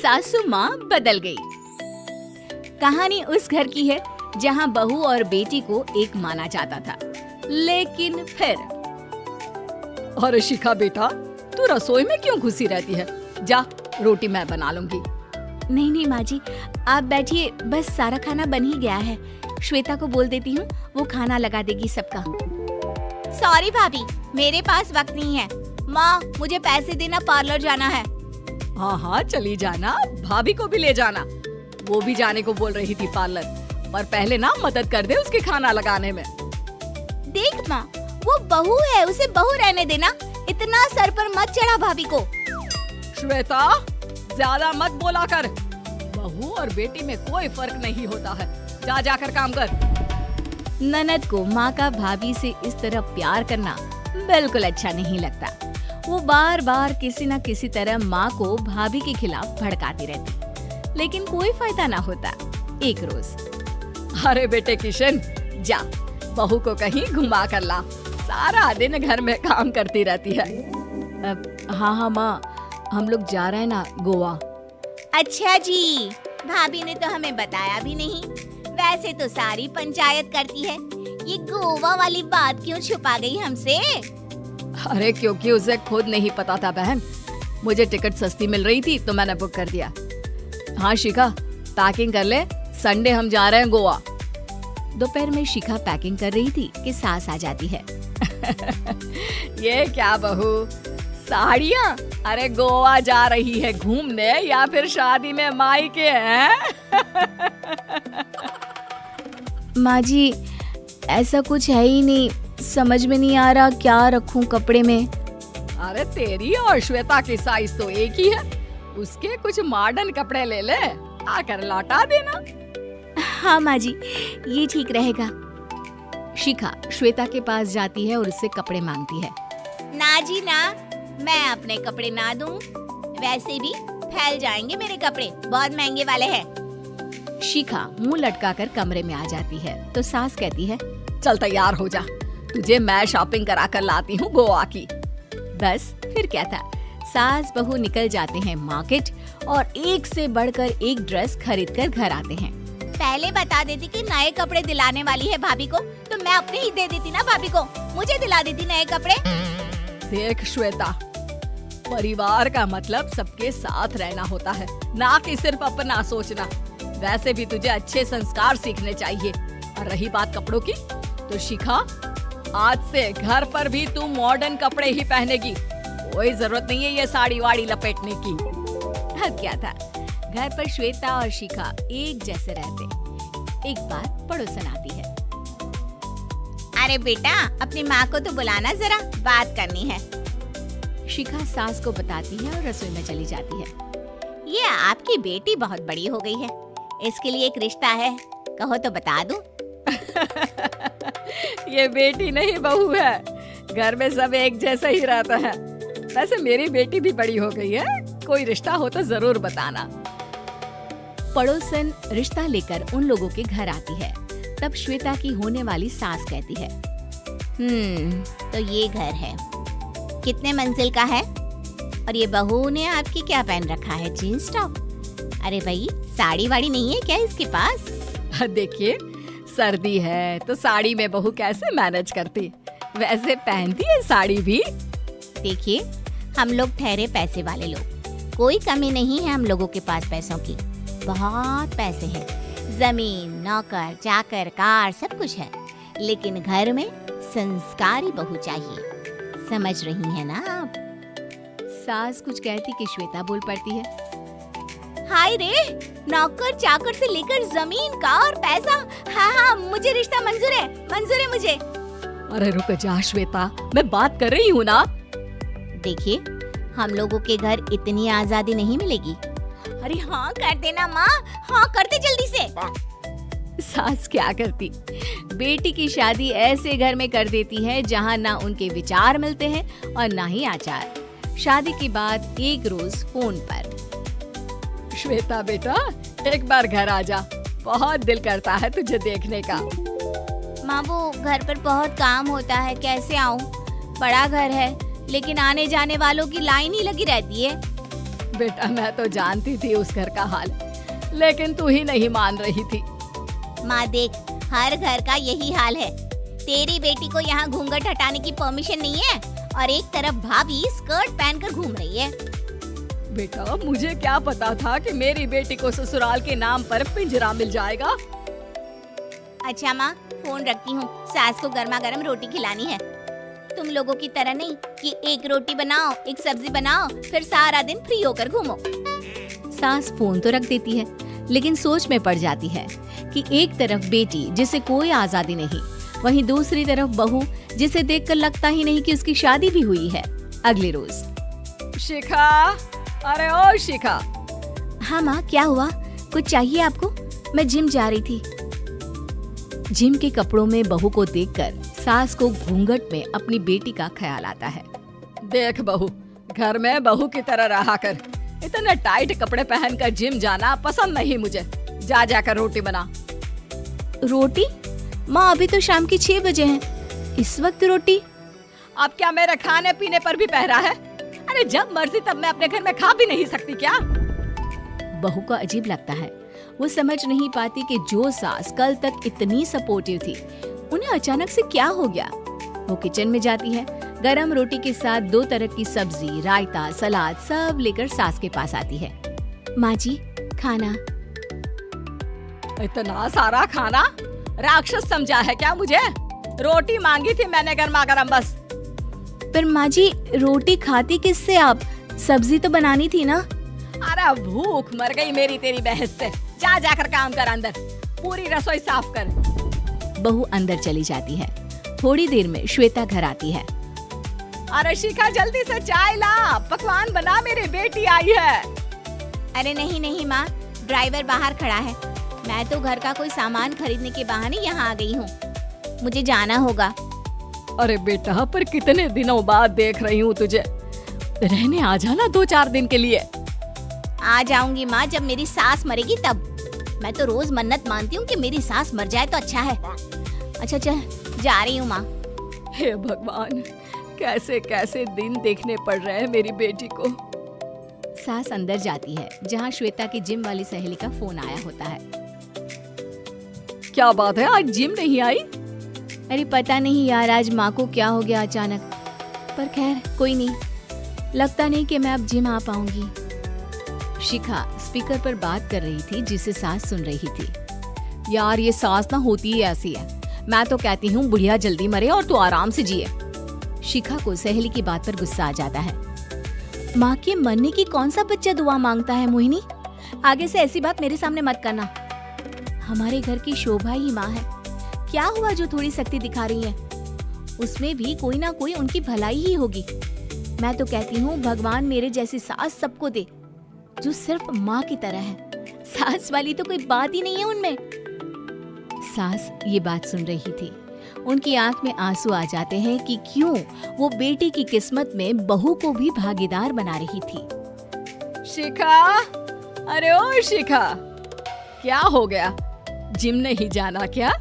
सासू माँ बदल गई। कहानी उस घर की है जहाँ बहू और बेटी को एक माना जाता था, लेकिन फिर अरे शिखा बेटा, तू रसोई में क्यों घुसी रहती है? जा, रोटी मैं बना लूंगी। नहीं माँ जी, आप बैठिए, बस सारा खाना बन ही गया है। श्वेता को बोल देती हूँ, वो खाना लगा देगी सबका। सॉरी भाभी, मेरे पास वक्त नहीं है। माँ, मुझे पैसे देना, पार्लर जाना है। हाँ चली जाना, भाभी को भी ले जाना। वो भी जाने को बोल रही थी पार्लर, पर पहले ना मदद कर दे उसके खाना लगाने में। देख माँ, वो बहू है, उसे बहू रहने देना। इतना सर पर मत चढ़ा भाभी को। श्वेता, ज्यादा मत बोला कर। बहू और बेटी में कोई फर्क नहीं होता है। जा जाकर काम कर। ननद को माँ का भाभी से इस तरह प्यार करना बिल्कुल अच्छा नहीं लगता। वो बार बार किसी न किसी तरह माँ को भाभी के खिलाफ भड़काती रहती, लेकिन कोई फायदा ना होता। एक रोज, अरे बेटे किशन, जा बहू को कहीं घुमा कर ला। सारा दिन घर में काम करती रहती है। हाँ माँ, हम लोग जा रहे हैं ना गोवा। अच्छा जी, भाभी ने तो हमें बताया भी नहीं। वैसे तो सारी पंचायत करती है, ये गोवा वाली बात क्यों छुपा गई हमसे? अरे क्योंकि उसे खुद नहीं पता था बहन। मुझे टिकट सस्ती मिल रही थी तो मैंने बुक कर दिया। हाँ शिखा, पैकिंग कर ले, संडे हम जा रहे हैं गोवा। दोपहर में शिखा पैकिंग कर रही थी कि सास आ जाती है। ये क्या बहू, साड़ियाँ? अरे गोवा जा रही है घूमने या फिर शादी में मायके हैं? माँ जी, ऐसा कुछ है ही नहीं, समझ में नहीं आ रहा क्या रखूं कपड़े में। अरे तेरी और श्वेता की साइज तो एक ही है। उसके कुछ मॉडर्न कपड़े ले ले, आकर लौटा देना। हाँ माँ जी, ये ठीक रहेगा। शिखा श्वेता के पास जाती है और उससे कपड़े मांगती है। ना जी ना, मैं अपने कपड़े ना दूं। वैसे भी फैल जाएंगे मेरे कपड़े, बहुत महंगे वाले हैं। शिखा मुंह लटकाकर कमरे में आ जाती है तो सास कहती है, चल तैयार हो जा, तुझे मैं शॉपिंग करा कर लाती हूँ गोवा की। बस फिर क्या था, सास बहू निकल जाते हैं मार्केट और एक से बढ़कर एक ड्रेस खरीद कर घर आते हैं। पहले बता देती कि नए कपड़े दिलाने वाली है भाभी को, तो मैं अपने ही दे देती ना भाभी को। मुझे दिला देती नए कपड़े। देख श्वेता, परिवार का मतलब सबके साथ रहना होता है, ना कि सिर्फ अपना सोचना। वैसे भी तुझे अच्छे संस्कार सीखने चाहिए। और रही बात कपड़ों की, तो शिखा, आज से घर पर भी तू मॉडर्न कपड़े ही पहनेगी। कोई जरूरत नहीं है ये साड़ी वाड़ी लपेटने की। अब क्या था, घर पर श्वेता और शिखा एक जैसे रहते। एक बार पड़ोसन आती है। अरे बेटा, अपनी माँ को तो बुलाना, जरा बात करनी है। शिखा सास को बताती है और रसोई में चली जाती है। ये आपकी बेटी बहुत बड़ी हो गई है, इसके लिए एक रिश्ता है, कहो तो बता दूं। ये बेटी नहीं बहू है, घर में सब एक जैसा ही रहता है। वैसे मेरी बेटी भी बड़ी हो गई है, कोई रिश्ता हो तो जरूर बताना। पड़ोसन रिश्ता लेकर उन लोगों के घर आती है। तब श्वेता की होने वाली सास कहती है, तो ये घर है, कितने मंजिल का है? और ये बहू ने आपकी क्या पहन रखा है, जीन्स टॉप? अरे भाई, साड़ी वाड़ी नहीं है क्या इसके पास? देखिए, सर्दी है तो साड़ी में बहू कैसे मैनेज करती, वैसे पहनती है साड़ी भी। देखिए, हम लोग ठहरे पैसे वाले लोग, कोई कमी नहीं है हम लोगों के पास पैसों की। बहुत पैसे हैं, जमीन, नौकर चाकर, कार, सब कुछ है, लेकिन घर में संस्कारी बहू चाहिए। समझ रही हैं ना आप? सास कुछ कहती कि श्वेता बोल पड़ती है, हाय रे, नौकर चाकर से लेकर जमीन, कार, पैसा। हाँ, मुझे रिश्ता मंजूर है मुझे। अरे रुक जा श्वेता, मैं बात कर रही हूँ ना। देखिए, हम लोगों के घर इतनी आजादी नहीं मिलेगी। अरे हाँ कर देना माँ, हाँ करते जल्दी से। सास क्या करती, बेटी की शादी ऐसे घर में कर देती है जहाँ ना उनके विचार मिलते हैं और ना ही आचार। शादी के बाद एक रोज फोन पर, श्वेता बेटा, एक बार घर आ जा, बहुत दिल करता है तुझे देखने का। माँ, वो घर पर बहुत काम होता है, कैसे आऊँ? बड़ा घर है, लेकिन आने जाने वालों की लाइन ही लगी रहती है। बेटा मैं तो जानती थी उस घर का हाल, लेकिन तू ही नहीं मान रही थी। माँ देख, हर घर का यही हाल है। तेरी बेटी को यहाँ घूंघट हटाने की परमिशन नहीं है और एक तरफ भाभी स्कर्ट पहनकर घूम रही है। बेटा मुझे क्या पता था कि मेरी बेटी को ससुराल के नाम पर पिंजरा मिल जाएगा। अच्छा माँ, फोन रखती हूँ, सास को गर्मा गर्म रोटी खिलानी है। तुम लोगों की तरह नहीं कि एक रोटी बनाओ, एक सब्जी बनाओ, फिर सारा दिन फ्री होकर घूमो। सास फोन तो रख देती है, लेकिन सोच में पड़ जाती है कि एक तरफ बेटी जिसे कोई आजादी नहीं, वहीं दूसरी तरफ बहू जिसे देखकर लगता ही नहीं कि उसकी शादी भी हुई है। अगले रोज। शिखा, अरे ओ शिखा। हाँ माँ, क्या हुआ? कुछ चाहिए आपको? मैं जिम जा रही थी। जिम के कपड़ों में बहू को देखकर सास को घूंघट में अपनी बेटी का ख्याल आता है। देख बहू, घर में बहू की तरह रहा कर। इतने टाइट कपड़े पहनकर जिम जाना पसंद नहीं मुझे। जा जाकर रोटी बना। रोटी? माँ अभी तो शाम के 6 बजे हैं, इस वक्त रोटी? अब क्या मेरे खाने पीने पर भी पहरा है? अरे जब मर्जी तब मैं अपने घर में खा भी नहीं सकती क्या? बहू को अजीब लगता है। वो समझ नहीं पाती कि जो सास कल तक इतनी सपोर्टिव थी, उन्हें अचानक से क्या हो गया। वो किचन में जाती है, गरम रोटी के साथ 2 तरह की सब्जी, रायता, सलाद सब लेकर सास के पास आती है। माँ जी, खाना। इतना सारा खाना? राक्षस समझा है क्या मुझे? रोटी मांगी थी मैंने गर्मा गर्म बस। पर माँ जी, रोटी खाती किससे आप? सब्जी तो बनानी थी ना। अरे भूख मर गई मेरी तेरी बहस से। जा जाकर काम कर, अंदर पूरी रसोई साफ कर। बहू अंदर चली जाती है। थोड़ी देर में श्वेता घर आती है। अरे शिखा जल्दी से चाय ला, पकवान बना, मेरी बेटी आई है। अरे नहीं नहीं माँ, ड्राइवर बाहर खड़ा है। मैं तो घर का कोई सामान खरीदने के बहाने यहाँ आ गई हूँ। मुझे जाना होगा। अरे बेटा, पर कितने दिनों बाद देख रही हूँ तुझे। रहने आ जाना 2-4 दिन के लिए। आ जाऊंगी माँ, जब मेरी सास मरेगी तब। मैं तो रोज मन्नत मानती हूँ कि मेरी सास मर जाए तो अच्छा है। अच्छा चल, जा रही हूँ माँ। हे भगवान, कैसे कैसे दिन देखने पड़ रहे हैं मेरी बेटी को। सास अंदर जाती है, जहाँ श्वेता की जिम वाली सहेली का फोन आया होता है। क्या बात है, आज जिम नहीं आई? अरे पता नहीं यार, आज माँ को क्या हो गया अचानक। पर खैर कोई नहीं, लगता नहीं कि मैं अब जिम आ पाऊंगी। शिखा स्पीकर पर बात कर रही थी, जिसे सास सुन रही थी। यार ये सास ना होती ही ऐसी है। मैं तो कहती हूँ बुढ़िया जल्दी मरे और तू आराम से जिए। शिखा को सहेली की बात पर गुस्सा आ जाता है। माँ के मरने की कौन सा बच्चा दुआ मांगता है मोहिनी? आगे से ऐसी बात मेरे सामने मत करना। हमारे घर की शोभा ही माँ है। क्या हुआ जो थोड़ी सख्ती दिखा रही है? उसमें भी कोई ना कोई उनकी भलाई ही होगी। मैं तो कहती हूँ भगवान मेरे जैसी सास सबको दे, जो सिर्फ माँ की तरह है। सास वाली तो कोई बात ही नहीं है उनमें। सास ये बात सुन रही थी। उनकी आंख में आंसू आ जाते हैं कि क्यों वो बेटी की किस्मत में बहू को भी भागीदार बना रही थी। शिखा, अरे ओ शिखा, क्या हो गया? जिम नहीं जाना क्या?